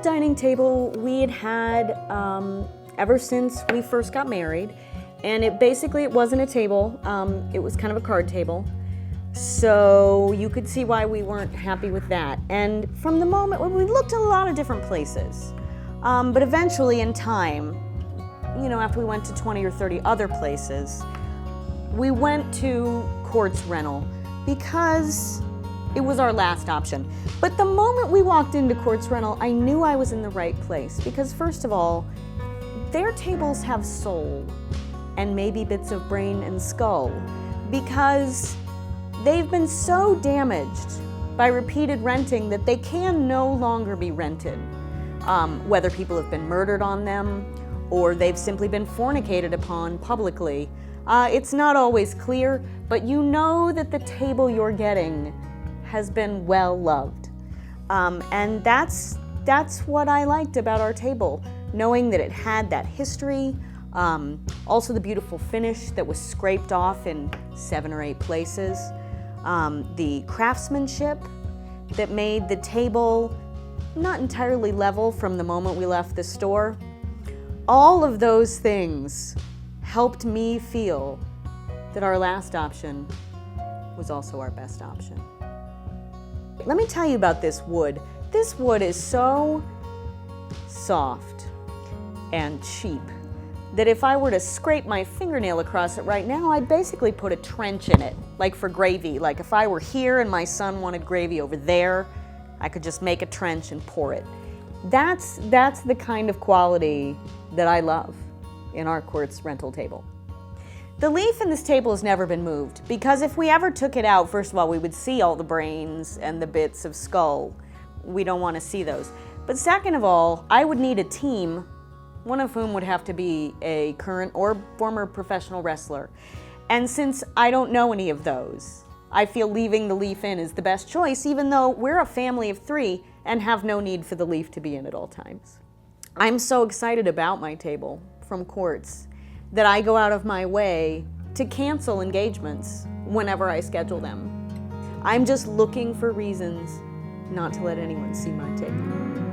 dining table we had had ever since we first got married, and it wasn't a table, it was kind of a card table. So you could see why we weren't happy with that. And from the moment when we looked at a lot of different places, but eventually in time, after we went to 20 or 30 other places, we went to Cort's Rental because it was our last option. But the moment we walked into Cort's Rental, I knew I was in the right place because, first of all, their tables have soul and maybe bits of brain and skull because they've been so damaged by repeated renting that they can no longer be rented. Whether people have been murdered on them or they've simply been fornicated upon publicly. It's not always clear, but you know that the table you're getting has been well loved. And that's what I liked about our table, knowing that it had that history, also the beautiful finish that was scraped off in 7 or 8 places, the craftsmanship that made the table not entirely level from the moment we left the store. All of those things helped me feel that our last option was also our best option. Let me tell you about this wood. This wood is so soft and cheap that if I were to scrape my fingernail across it right now, I'd basically put a trench in it, like for gravy. Like if I were here and my son wanted gravy over there, I could just make a trench and pour it. That's the kind of quality that I love in our Cort's rental table. The leaf in this table has never been moved because if we ever took it out, first of all, we would see all the brains and the bits of skull. We don't want to see those. But second of all, I would need a team, one of whom would have to be a current or former professional wrestler. And since I don't know any of those, I feel leaving the leaf in is the best choice, even though we're a family of 3 and have no need for the leaf to be in at all times. I'm so excited about my table from Cort's that I go out of my way to cancel engagements whenever I schedule them. I'm just looking for reasons not to let anyone see my table.